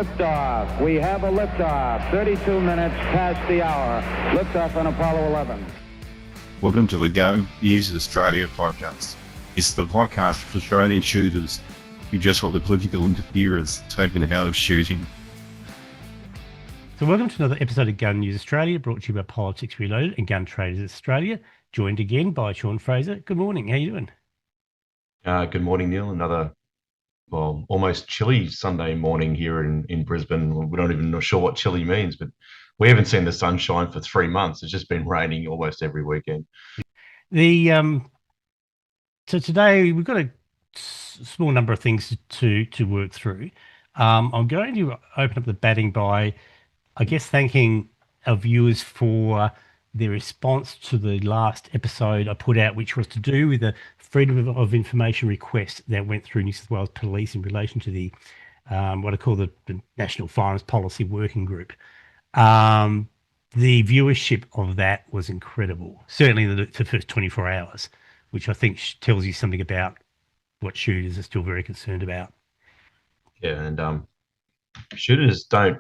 Liftoff. We have a liftoff. 32 minutes past the hour. Liftoff on Apollo 11. Welcome to the Go Use Australia podcast. It's the podcast for Australian shooters who just want the political interference taken out of shooting. So welcome to another episode of Gun News Australia, brought to you by Politics Reloaded and Gun Traders Australia, joined again by Sean Fraser. Good morning. How you doing? Good morning, Neil. Another, almost chilly Sunday morning here in Brisbane. We're not even sure what chilly means, but we haven't seen the sunshine for 3 months. It's just been raining almost every weekend. So today we've got a small number of things to work through. I'm going to open up the batting by, I guess, thanking our viewers for their response to the last episode I put out, which was to do with the Freedom of Information request that went through New South Wales Police in relation to the what I call the National Firearms Policy Working Group. The viewership of that was incredible, certainly in the first 24 hours, which I think tells you something about what shooters are still very concerned about. Yeah, and shooters don't.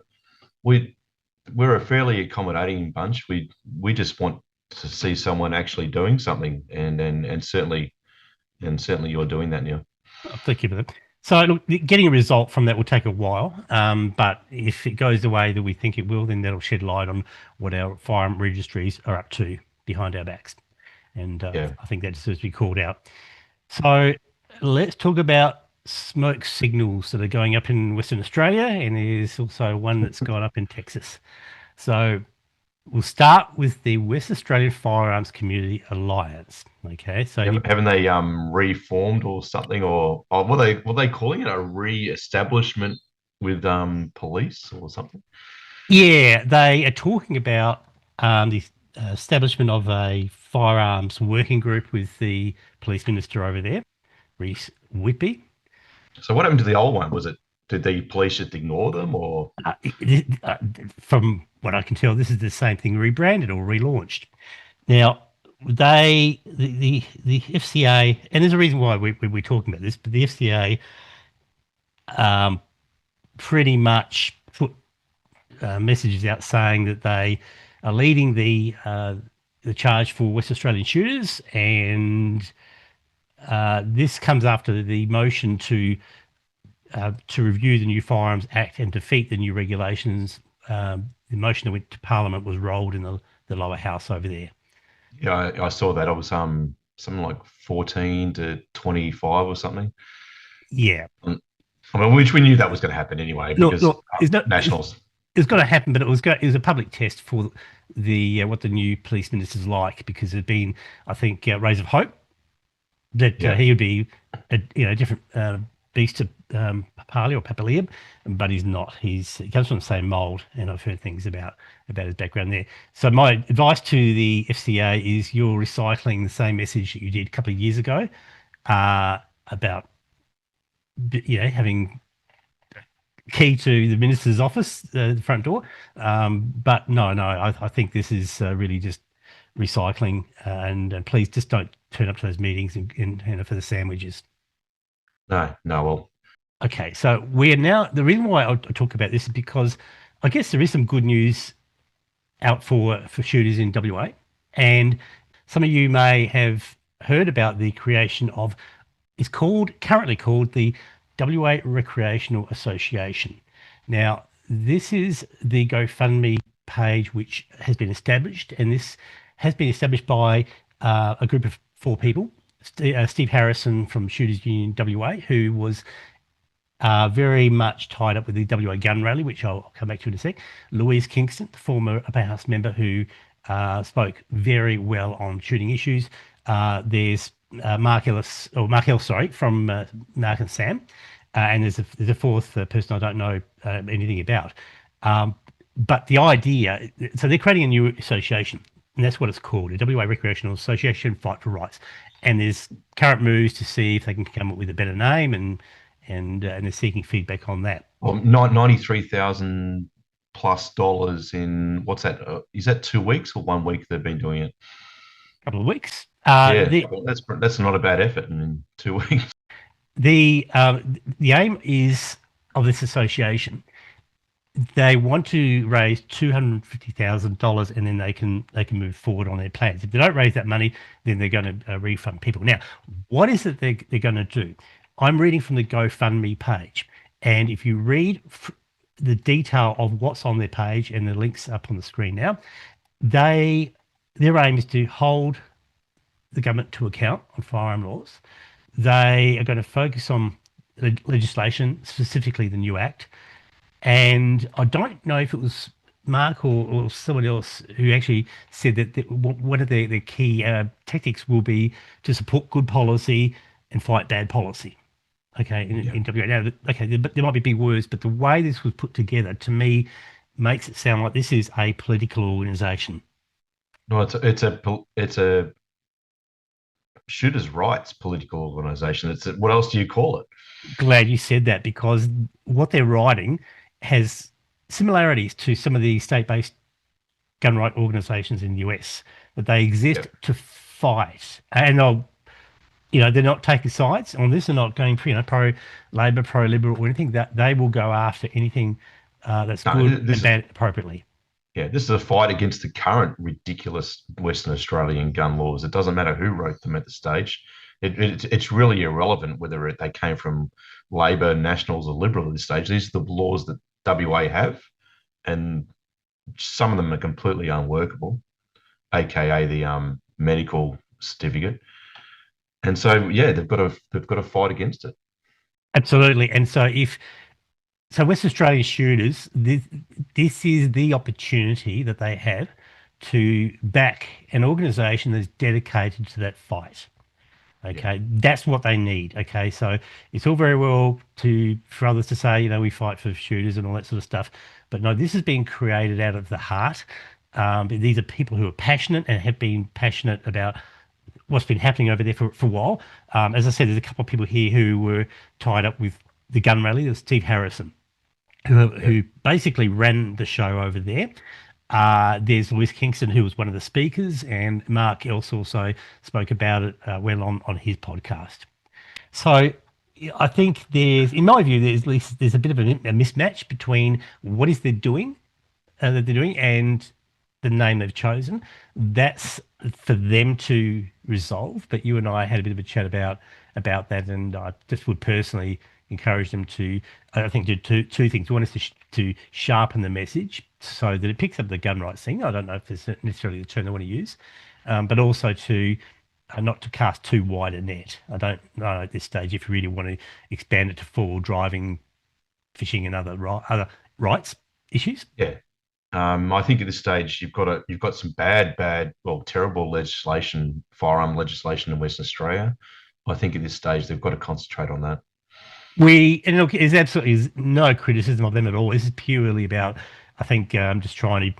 We're a fairly accommodating bunch. We just want to see someone actually doing something, and certainly you're doing that, Neil. Thank you for that. So look, getting a result from that will take a while, but if it goes the way that we think it will, then that'll shed light on what our firearm registries are up to behind our backs, and I think that deserves to be called out. So let's talk about smoke signals that are going up in Western Australia, and there's also one that's gone up in Texas. So we'll start with the West Australian Firearms Community Alliance. Okay, so haven't they reformed or something, or were they calling it a re-establishment with police or something? Yeah, they are talking about the establishment of a firearms working group with the police minister over there, Reece Whitby. So what happened to the old one? Did the police just ignore them, or? From what I can tell, this is the same thing rebranded or relaunched. Now, the FCA, and there's a reason why we're talking about this, but the FCA pretty much put messages out saying that they are leading the charge for West Australian shooters, and this comes after the motion to review the new Firearms Act and defeat the new regulations. The motion that went to Parliament was rolled in the lower house over there. Yeah, I saw that. It was something like 14 to 25 or something. Yeah. I mean, which we knew that was going to happen anyway, because Nationals. It's going to happen, but it was a public test for the what the new police minister's like, because there's been, I think, rays of hope that he would be a different beast to Papali or Papaliab, but he's not. He comes from the same mould, and I've heard things about his background there. So my advice to the FCA is you're recycling the same message that you did a couple of years ago about having key to the minister's office, the front door. But no, I think this is really just recycling, and please just don't turn up to those meetings and for the sandwiches. No, well. Okay, so we're now, the reason why I talk about this is because I guess there is some good news out for shooters in WA, and some of you may have heard about the creation of, it's currently called the WA Recreational Association. Now, this is the GoFundMe page which has been established, and this has been established by a group of 4 people. Steve Harrison from Shooters Union WA, who was very much tied up with the WA gun rally, which I'll come back to in a sec. Louise Kingston, the former Upper House member, who spoke very well on shooting issues. There's Mark Ellis from Mark and Sam, and there's a 4th person I don't know anything about. But the idea, so they're creating a new association, and that's what it's called, a WA Recreational Association Fight for Rights. And there's current moves to see if they can come up with a better name, and they're seeking feedback on that. Well, $93,000 plus in, what's that? Is that 2 weeks or 1 week they've been doing it? A couple of weeks. That's not a bad effort in 2 weeks. The aim is of this association they want to raise $250,000, and then they can move forward on their plans. If they don't raise that money, then they're going to refund people. Now, what is it they're going to do? I'm reading from the GoFundMe page, and if you read the detail of what's on their page, and the links up on the screen now, their aim is to hold the government to account on firearm laws. They are going to focus on legislation, specifically the new Act. And I don't know if it was Mark or someone else who actually said that one of their key tactics will be to support good policy and fight bad policy. Okay, in WA. Now, okay, but there might be big words, but the way this was put together, to me, makes it sound like this is a political organisation. No, it's a shooters' rights political organisation. What else do you call it? Glad you said that, because what they're writing has similarities to some of the state-based gun right organisations in the US, that they exist to fight, and they're not taking sides on this. They're not going pro Labor, pro Liberal, or anything. That they will go after anything that's good and bad appropriately. Yeah, this is a fight against the current ridiculous Western Australian gun laws. It doesn't matter who wrote them at the stage. It's really irrelevant whether they came from Labor, Nationals, or Liberal at this stage. These are the laws that WA have, and some of them are completely unworkable, aka the medical certificate. And so, they've got to fight against it. Absolutely. And so West Australian shooters, this is the opportunity that they have to back an organisation that's dedicated to that fight. Okay, that's what they need. Okay, so it's all very well for others to say, we fight for shooters and all that sort of stuff, but no, this is being created out of the heart. These are people who are passionate and have been passionate about what's been happening over there for a while. As I said, there's a couple of people here who were tied up with the gun rally. There's Steve Harrison, who basically ran the show over there. There's Louise Kingston, who was one of the speakers, and Mark Else also spoke about it well on his podcast. So I think in my view, there's a bit of a mismatch between what is they're doing and the name they've chosen. That's for them to resolve. But you and I had a bit of a chat about that, and I just would personally encourage them to, I think, do two things. One is to sharpen the message so that it picks up the gun rights thing. I don't know if it's necessarily the term they want to use, but also to not to cast too wide a net. I don't know at this stage if you really want to expand it to four-wheel driving, fishing, and other rights issues. Yeah. I think at this stage you've got some terrible legislation, firearm legislation in Western Australia. I think at this stage they've got to concentrate on that. There's absolutely no criticism of them at all. This is purely about, I think, just trying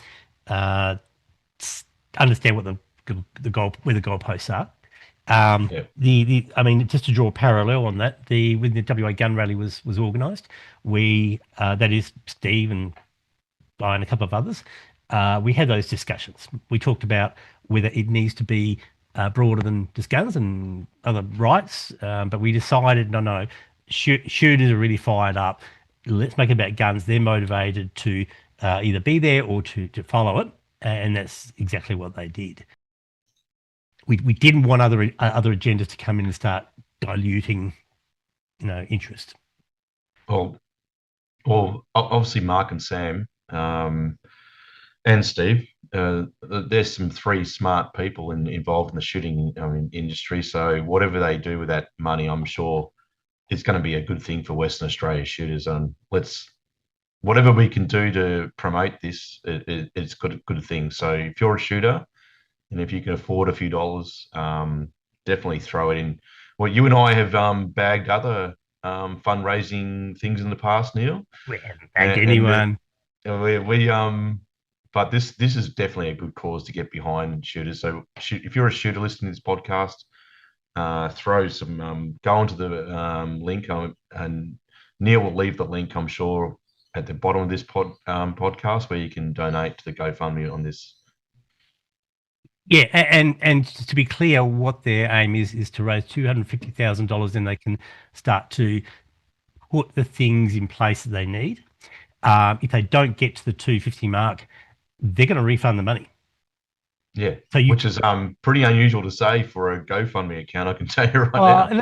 to understand what where the goalposts are. Just to draw a parallel on that, when the WA gun rally was organised, that is Steve and I and a couple of others, we had those discussions. We talked about whether it needs to be broader than just guns and other rights, but we decided no. Shooters are really fired up. Let's make it about guns. They're motivated to either be there or to follow it, and that's exactly what they did. We didn't want other agendas to come in and start diluting, interest. Well, obviously Mark and Sam and Steve, there's some three smart people involved in the shooting industry. So whatever they do with that money, I'm sure it's going to be a good thing for Western Australia shooters. And whatever we can do to promote this, it's good thing. So if you're a shooter and if you can afford a few dollars, definitely throw it in. Well, you and I have bagged other fundraising things in the past, Neil. We haven't bagged anyone. But this is definitely a good cause to get behind, shooters. So if you're a shooter listening to this podcast, go onto the link, and Neil will leave the link, I'm sure, at the bottom of this podcast, where you can donate to the GoFundMe on this. Yeah, and to be clear, what their aim is to raise $250,000, then they can start to put the things in place that they need. If they don't get to the 250 mark, they're going to refund the money. Yeah, So you, which is pretty unusual to say for a GoFundMe account. I can tell you right now. a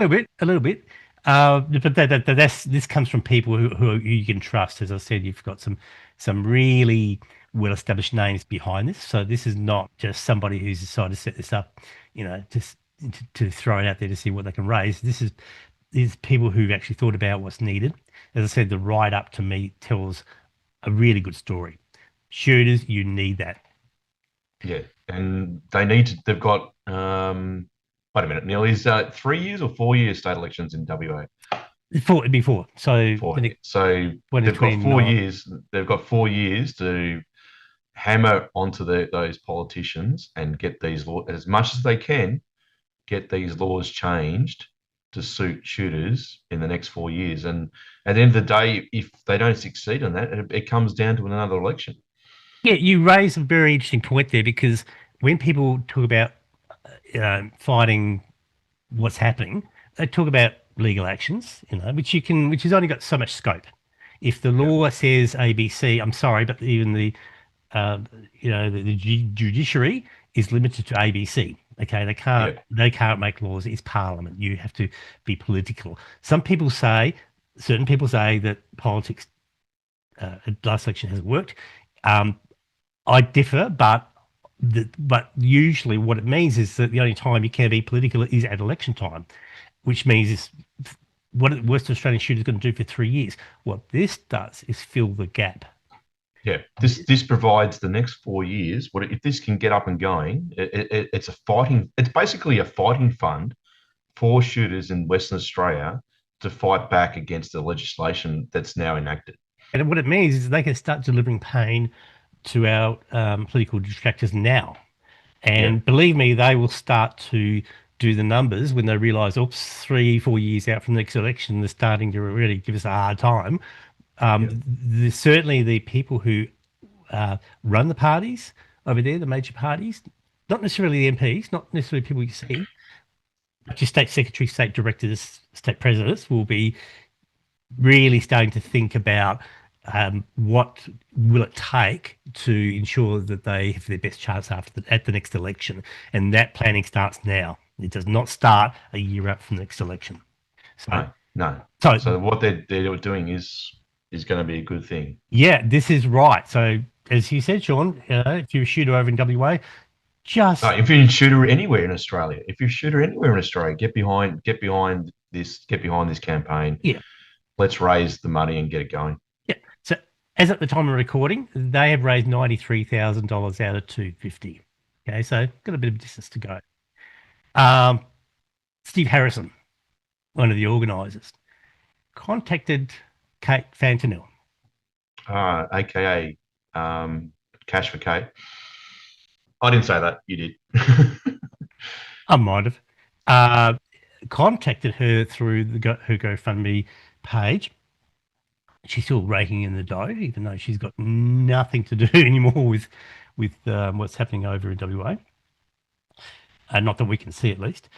little bit. But this comes from people who you can trust. As I said, you've got some really well-established names behind this. So this is not just somebody who's decided to set this up, just to throw it out there to see what they can raise. This is these people who've actually thought about what's needed. As I said, the write-up to me tells a really good story. Shooters, you need that. Yeah, and they need to. They've got wait a minute, Neil. Is 3 years or 4 years state elections in WA? Before. So So they've got 4 years. They've got 4 years to hammer onto those politicians and get these laws as much as they can. Get these laws changed to suit shooters in the next 4 years. And at the end of the day, if they don't succeed in that, it comes down to another election. Yeah, you raise a very interesting point there, because when people talk about fighting what's happening, they talk about legal actions, which has only got so much scope. If the law says ABC, I'm sorry, but even the judiciary is limited to ABC. Okay, they can't make laws. It's Parliament. You have to be political. Certain people say that politics last election hasn't worked. I differ, but usually what it means is that the only time you can be political is at election time, which means what the Western Australian shooter is going to do for 3 years. What this does is fill the gap. Yeah, this provides the next 4 years. If this can get up and going? It's basically a fighting fund for shooters in Western Australia to fight back against the legislation that's now enacted. And what it means is they can start delivering pain to our political detractors now. And believe me, they will start to do the numbers when they realise, 3-4 years out from the next election, they're starting to really give us a hard time. There's certainly the people who run the parties over there, the major parties, not necessarily the MPs, not necessarily people you see, but your state secretaries, state directors, state presidents will be really starting to think about what will it take to ensure that they have their best chance at the next election. And that planning starts now. It does not start a year out from the next election. No. So what they're doing is going to be a good thing. Yeah, this is right. So as you said, Sean, if you're a shooter over in WA, if you're a shooter anywhere in Australia, get behind this campaign. Yeah. Let's raise the money and get it going. Yeah. So as at the time of recording, they have raised $93,000 out of 250. Okay, so got a bit of distance to go. Steve Harrison, one of the organisers, contacted Kate Fantanell. AKA Cash for Kate. I didn't say that. You did. I might have. Contacted her through her GoFundMe page. She's still raking in the dough, even though she's got nothing to do anymore with what's happening over in WA. Not that we can see, at least.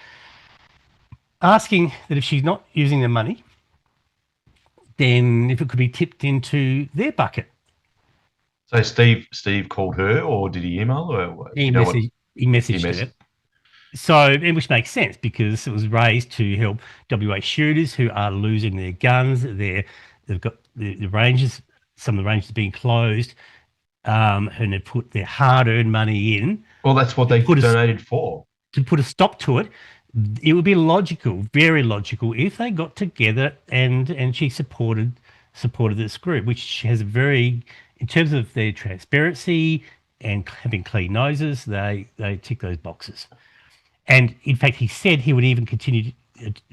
Asking that if she's not using the money, then if it could be tipped into their bucket. So Steve called her, or did he email her? He messaged her. So, which makes sense, because it was raised to help WA shooters who are losing their guns. They've got the ranges, some of the ranges being closed, and they've put their hard-earned money in. Well, that's what they donated for. To put a stop to it, it would be logical, very logical, if they got together and she supported this group, which has in terms of their transparency and having clean noses, they tick those boxes. And in fact, he said he would even continue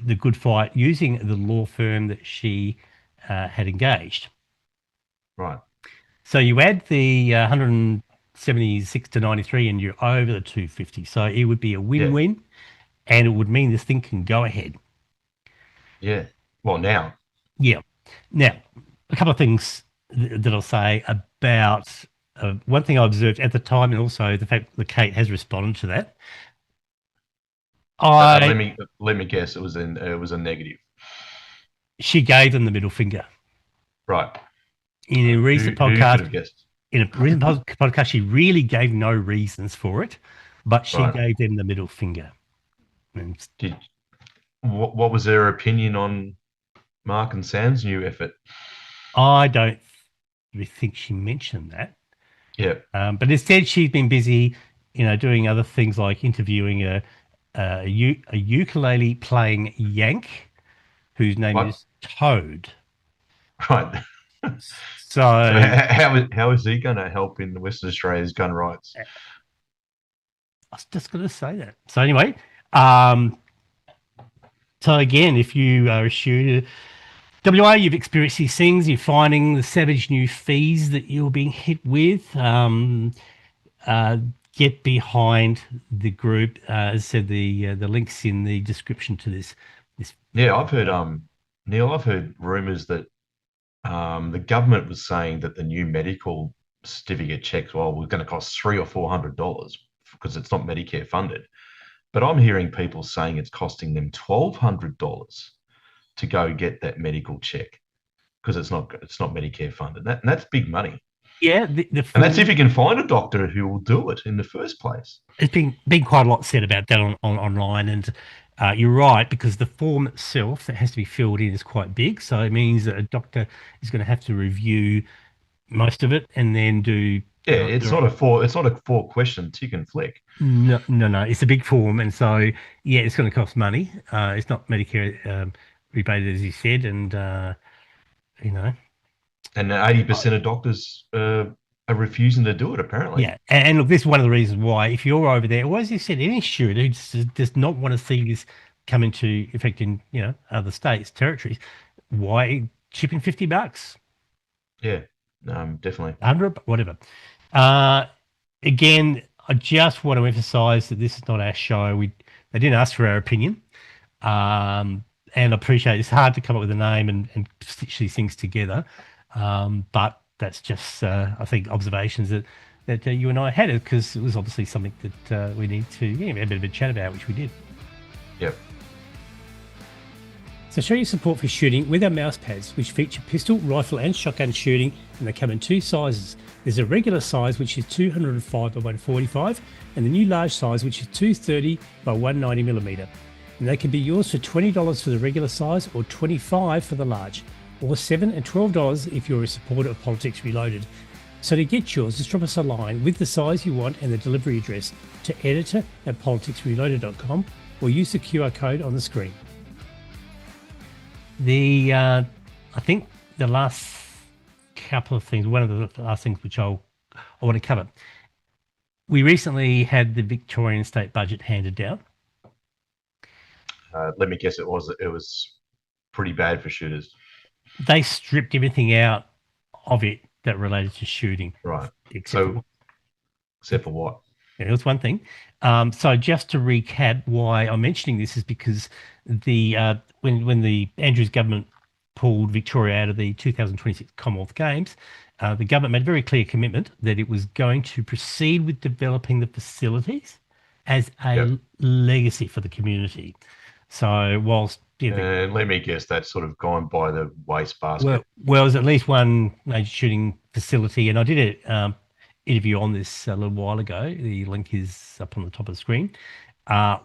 the good fight using the law firm that she had engaged. Right. So you add the 176 to 93 and you're over the 250. So it would be a win-win, and it would mean this thing can go ahead. Yeah. Well, now. Yeah. Now, a couple of things that I'll say about one thing I observed at the time, and also the fact that Kate has responded to that. Let me guess. It was a negative. She gave them the middle finger. Right. In a recent Who could podcast, have guessed? she really gave no reasons for it, but she Right. gave them the middle finger. And Did what was their opinion on Mark and Sam's new effort? I don't think she mentioned that. Yeah. But instead, she's been busy, doing other things like interviewing a ukulele playing Yank, whose name What? is Toad. Right. So So how is he going to help in Western Australia's gun rights? I was just going to say that. So anyway, so again, if you are a shooter, WA, you've experienced these things. You're finding the savage new fees that you're being hit with. Get behind the group. As I said, the links in the description to this. Yeah, I've heard Neil, I've heard rumours that the government was saying that the new medical certificate checks, well, were going to cost $300 or $400 because it's not Medicare funded. But I'm hearing people saying it's costing them $1,200 to go get that medical check because it's not Medicare funded. And that's big money. Yeah, And that's if you can find a doctor who will do it in the first place. there's been quite a lot said about that online, and you're right, because the form itself that has to be filled in is quite big. So it means that a doctor is going to have to review most of it and then do. Yeah, it's not a four question tick and flick. No. It's a big form, and so yeah, it's going to cost money. It's not Medicare rebated, as you said, and you know. And 80% of doctors are refusing to do it, apparently. Yeah, and look, this is one of the reasons why, if you're over there, or as you said, any shooter who does not want to see this come into effect in other states, territories, why chip in $50? Yeah, definitely. 100, whatever. Again, I just want to emphasise that this is not our show. They didn't ask for our opinion, and I appreciate it's hard to come up with a name and stitch these things together, but that's just I think observations that you and I had, because it was obviously something that we need to have a bit of a chat about, which we did. Yep. So show your support for shooting with our mouse pads, which feature pistol, rifle and shotgun shooting, and they come in two sizes. There's a regular size, which is 205 by 145, and the new large size, which is 230 by 190mm. And they can be yours for $20 for the regular size, or $25 for the large, or $7 and $12 if you're a supporter of Politics Reloaded. So to get yours, just drop us a line with the size you want and the delivery address to editor@politicsreloaded.com, or use the QR code on the screen. I think the last couple of things, one of the last things which I want to cover. We recently had the Victorian state budget handed down. Let me guess, it was pretty bad for shooters. They stripped everything out of it that related to shooting. Right. Except for what? Yeah, that's one thing. So just to recap, why I'm mentioning this is because when the Andrews government pulled Victoria out of the 2026 Commonwealth Games, the government made a very clear commitment that it was going to proceed with developing the facilities as a legacy for the community. So whilst let me guess, that's sort of gone by the wastebasket. Well, there's at least one major shooting facility, and I did an interview on this a little while ago. The link is up on the top of the screen. I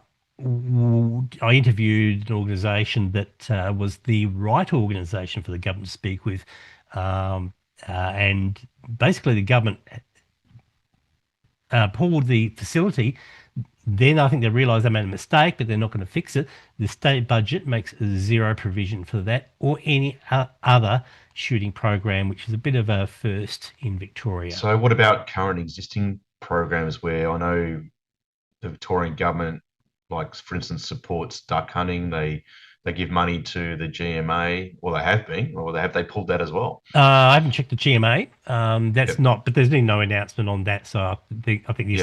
interviewed an organisation that was the right organisation for the government to speak with, and basically the government pulled the facility. Then I think they realised they made a mistake, but they're not going to fix it. The state budget makes zero provision for that or any other shooting program, which is a bit of a first in Victoria. So what about current existing programs where I know the Victorian government, like for instance, supports duck hunting? They give money to the GMA, or they have been, or they pulled that as well? I haven't checked the GMA. That's not, but there's been no announcement on that. So I think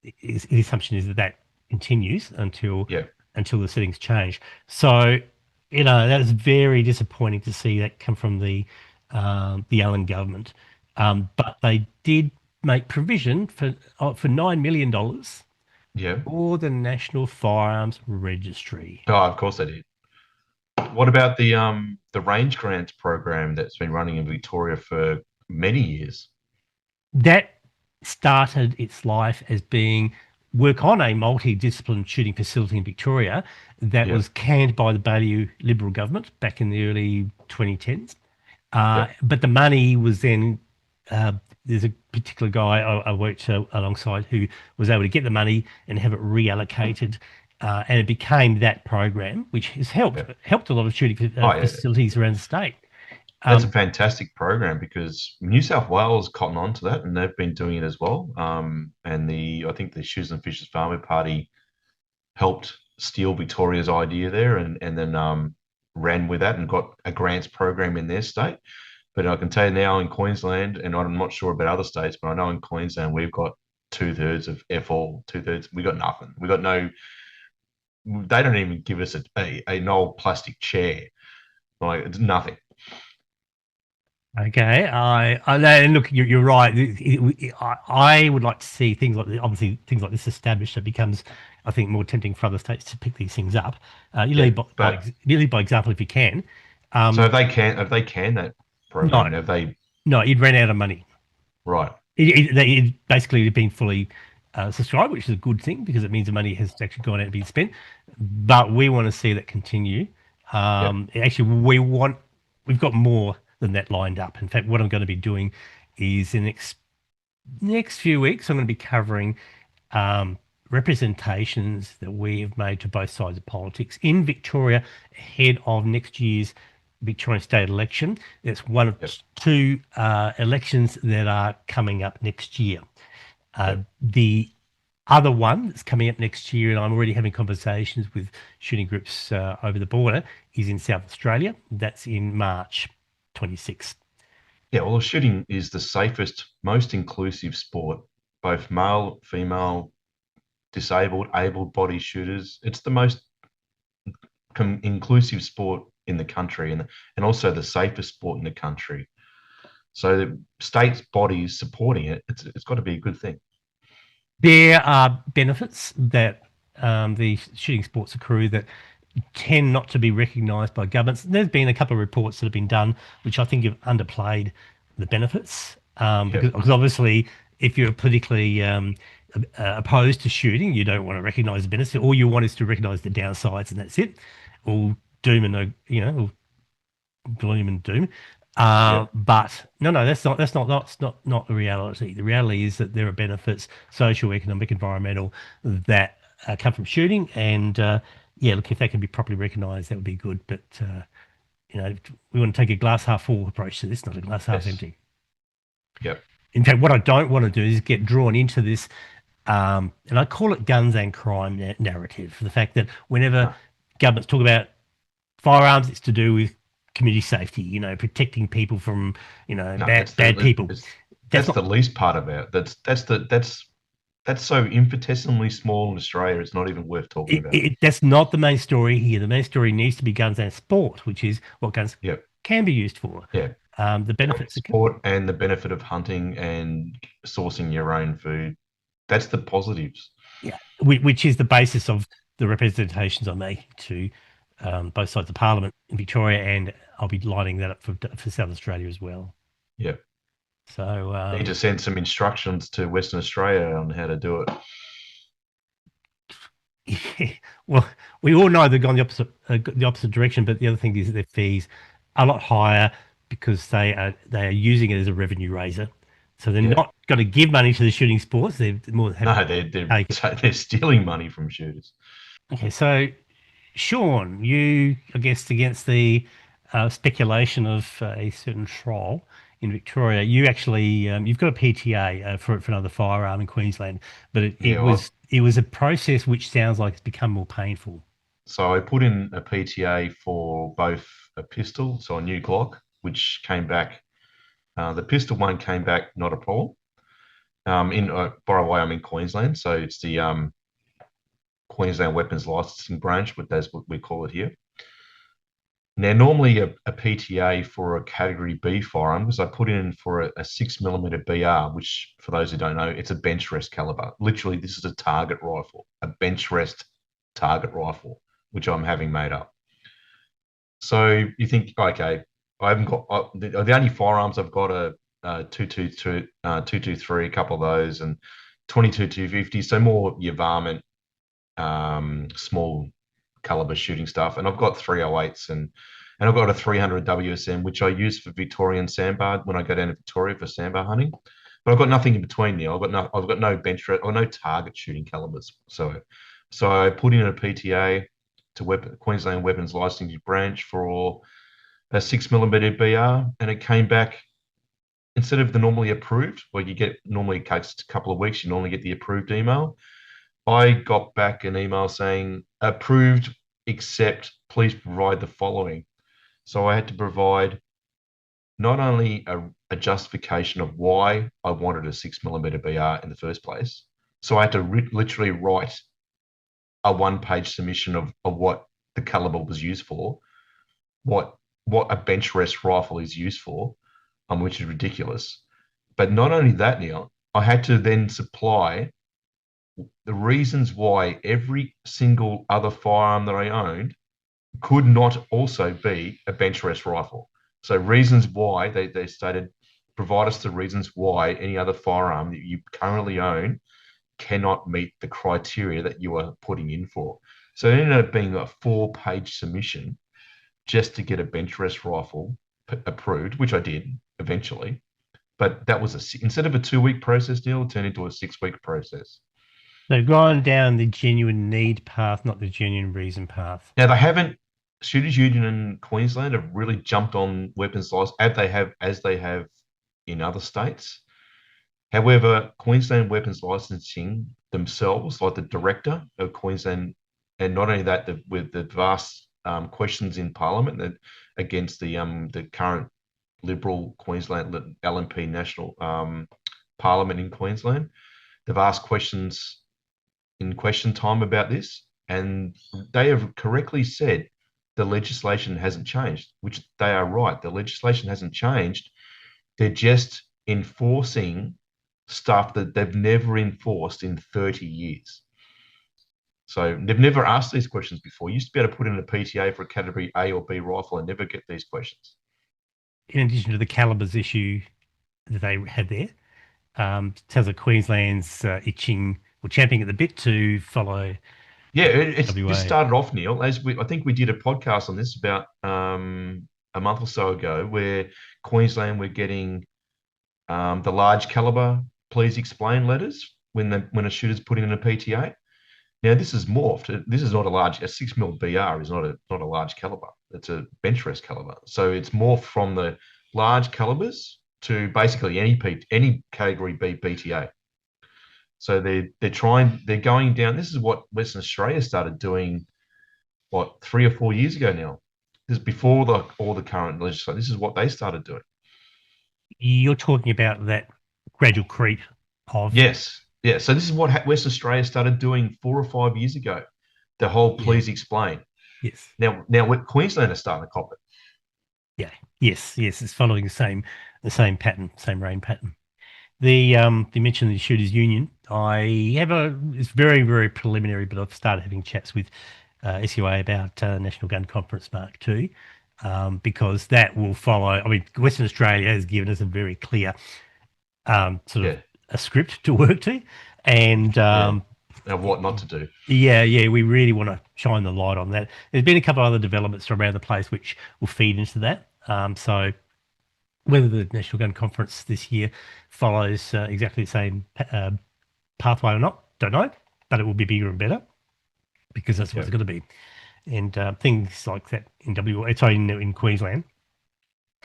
the assumption is that continues until the settings change. So that is very disappointing to see that come from the Allen government. But they did make provision for $9 million for the National Firearms Registry. Oh, of course they did. What about the the range grants program that's been running in Victoria for many years. That started its life as being work on a multidiscipline shooting facility in Victoria that Yep. was canned by the Baillieu Liberal government back in the early 2010s. Yep. But the money was then, there's a particular guy I worked alongside who was able to get the money and have it reallocated. And it became that program, which has helped a lot of shooting Oh, yeah. facilities around the state. That's a fantastic program because New South Wales cotton on to that, and they've been doing it as well. And I think the Shooters and Fishers Farmer Party helped steal Victoria's idea there, and then ran with that and got a grants program in their state. But I can tell you now in Queensland, and I'm not sure about other states, but I know in Queensland we've got 2/3 of F-all, 2/3. We got nothing. We got no. They don't even give us an old plastic chair. Like, it's nothing. Okay, I know, and look, you're right. I would like to see things like obviously things like this established. It becomes, I think, more tempting for other states to pick these things up. You lead by example if you can. So have they canned that program? No. Have they? No, it ran out of money. Right. It basically had been fully subscribed, which is a good thing because it means the money has actually gone out and been spent. But we want to see that continue. Actually, we've got more than that lined up. In fact, what I'm going to be doing is in the next few weeks, I'm going to be covering representations that we have made to both sides of politics in Victoria ahead of next year's Victorian state election. It's one of two elections that are coming up next year. The other one that's coming up next year, and I'm already having conversations with shooting groups over the border, is in South Australia. That's in March 26th. Yeah, well, shooting is the safest, most inclusive sport, both male, female, disabled, able-bodied shooters. It's the most inclusive sport in the country, and also the safest sport in the country. So the state's bodies supporting it, it's got to be a good thing. There are benefits that the shooting sports accrue that tend not to be recognised by governments. There's been a couple of reports that have been done which I think have underplayed the benefits because obviously if you're politically opposed to shooting, you don't want to recognise the benefits. All you want is to recognise the downsides, and that's it. All doom and all gloom and doom. But no, that's not the reality. The reality is that there are benefits, social, economic, environmental, that come from shooting, and look, if that can be properly recognised, that would be good. But we want to take a glass half full approach to this, not a glass half empty. Yep. In fact, what I don't want to do is get drawn into this, and I call it guns and crime narrative. The fact that whenever governments talk about firearms, it's to do with community safety, protecting people from, bad people. That's the least part of it. That's so infinitesimally small in Australia. It's not even worth talking about. That's not the main story here. The main story needs to be guns and sport, which is what guns can be used for. Yeah. The benefits of sport and the benefit of hunting and sourcing your own food. That's the positives. Yeah, which is the basis of the representations I make to both sides of Parliament in Victoria, and I'll be lining that up for South Australia as well. Yeah. So need to send some instructions to Western Australia on how to do it. Well, we all know they've gone the opposite direction, but the other thing is that their fees are a lot higher because they are using it as a revenue raiser. So they're not going to give money to the shooting sports. They're more than happy they're stealing money from shooters. Okay, so Sean, you, I guess, against the speculation of a certain troll in Victoria, you actually you've got a PTA for another firearm in Queensland, but it was a process which sounds like it's become more painful. So I put in a PTA for both a pistol, so a new Glock, which came back. The pistol one came back not a problem. By the way, I'm in Queensland, so it's the Queensland Weapons Licensing Branch, but that's what we call it here. Now, normally a PTA for a Category B firearm, because I put in for a 6mm BR, which, for those who don't know, it's a bench rest caliber. Literally, this is a target rifle, a bench rest target rifle, which I'm having made up. So you think, okay, I haven't got the only firearms I've got are 222, 223, a couple of those, and 22 250. So more your varmint, small caliber shooting stuff, and I've got 308s and I've got a 300 WSM, which I use for Victorian sandbar when I go down to Victoria for sandbar hunting. But I've got nothing in between now. I've got no bench or no target shooting calibers. So I put in a PTA to Queensland Weapons Licensing Branch for a 6mm BR, and it came back instead of the normally approved, where you get normally it takes a couple of weeks, you normally get the approved email. I got back an email saying approved, except please provide the following. So I had to provide not only a justification of why I wanted a 6mm BR in the first place, so I had to literally write a one-page submission of what the caliber was used for, what a bench rest rifle is used for, which is ridiculous. But not only that, Neil, I had to then supply the reasons why every single other firearm that I owned could not also be a bench rest rifle. So reasons why they stated, provide us the reasons why any other firearm that you currently own cannot meet the criteria that you are putting in for. So it ended up being a 4-page submission just to get a bench rest rifle approved, which I did eventually. But that was instead of a 2-week process deal, it turned into a 6-week process. So going down the genuine need path, not the genuine reason path. Now they haven't. Shooters Union in Queensland have really jumped on weapons license as they have in other states. However, Queensland Weapons Licensing themselves, like the director of Queensland, and not only that, with the vast questions in Parliament that against the current Liberal Queensland LNP National Parliament in Queensland, they've asked questions in question time about this, and they have correctly said the legislation hasn't changed, which they are right. The legislation hasn't changed. They're just enforcing stuff that they've never enforced in 30 years. So they've never asked these questions before. You used to be able to put in a PTA for a category A or B rifle and never get these questions. In addition to the calibers issue that they had there, tells of Queensland's itching or champing at the bit to follow. Yeah, it's WA. this started off, Neil, I think we did a podcast on this about a month or so ago, where Queensland were getting the large caliber please explain letters when a shooter's putting in a PTA. Now this is morphed. This is not a 6mm BR is not a large caliber. It's a bench rest caliber. So it's morphed from the large calibers to basically any category B PTA. So they're going down. This is what Western Australia started doing, 3 or 4 years ago now. This is before all the current legislation. This is what they started doing. You're talking about that gradual creep of... Yes. Yeah. So this is what Western Australia started doing 4 or 5 years ago. The whole please explain. Yes. Now Queensland are starting to cop it. Yeah. Yes. It's following the same pattern, same rain pattern. You mentioned the Shooters Union. It's very, very preliminary, but I've started having chats with SUA about National Gun Conference Mark II, because that will follow. I mean, Western Australia has given us a very clear sort of a script to work to, and what not to do. Yeah, we really want to shine the light on that. There's been a couple of other developments around the place which will feed into that. So whether the National Gun Conference this year follows exactly the same pathway or not, don't know, but it will be bigger and better because that's what it's going to be. And things like that in Queensland,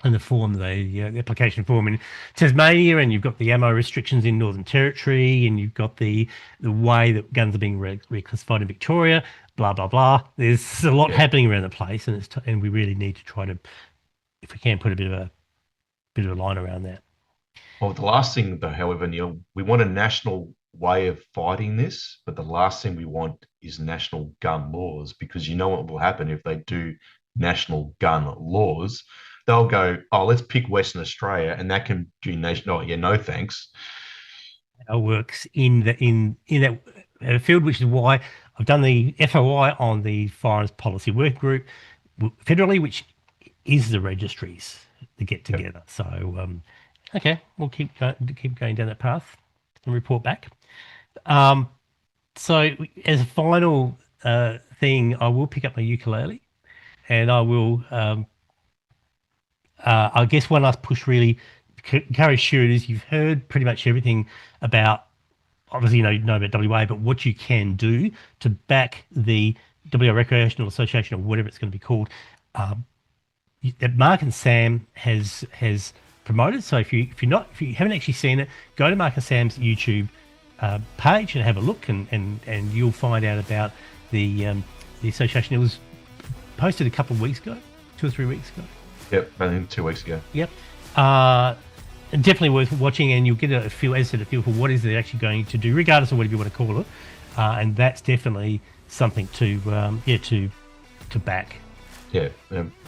and the form, the application form in Tasmania, and you've got the ammo restrictions in Northern Territory, and you've got the way that guns are being reclassified in Victoria, blah, blah, blah. There's a lot happening around the place, and we really need to try to, if we can, put a bit of a line around that. Well, the last thing, though, however, Neil, we want a national way of fighting this, but the last thing we want is national gun laws, because you know what will happen if they do national gun laws. They'll go, let's pick Western Australia, and that can do national. No thanks. It works in that field, which is why I've done the FOI on the Firearms Policy Work Group. federally, which is the registries to get together. So, okay, we'll keep going down that path and report back. So as a final thing, I will pick up my ukulele, and I will, I guess one last push really, encourage shooters. You've heard pretty much everything about, obviously you know about WA, but what you can do to back the WA Recreational Association, or whatever it's going to be called, that Mark and Sam has promoted. So if you haven't actually seen it, go to Mark and Sam's YouTube page and have a look, and you'll find out about the association. It was posted a couple of weeks ago, 2 or 3 weeks ago. Yep, I think 2 weeks ago. Yep. Definitely worth watching, and you'll get a feel for what is it actually going to do, regardless of whatever you want to call it. And that's definitely something to back. Yeah,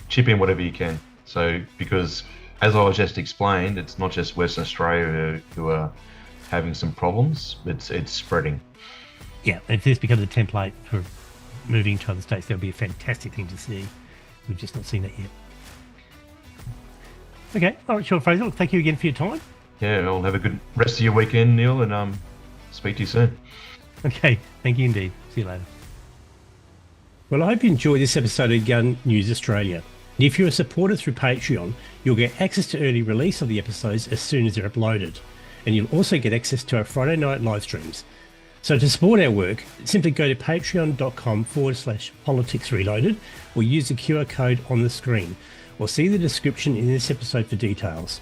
chip in whatever you can. So, because as I was just explained, it's not just Western Australia who are having some problems. It's spreading. Yeah, if this becomes a template for moving to other states, that'll be a fantastic thing to see. We've just not seen that yet. Okay, all right, sure, Fraser. Look, thank you again for your time. Yeah, I'll have a good rest of your weekend, Neil, and speak to you soon. Okay, thank you indeed. See you later. Well, I hope you enjoyed this episode of Gun News Australia. And if you're a supporter through Patreon, you'll get access to early release of the episodes as soon as they're uploaded. And you'll also get access to our Friday night live streams. So to support our work, simply go to patreon.com/politicsreloaded, or use the QR code on the screen, or see the description in this episode for details.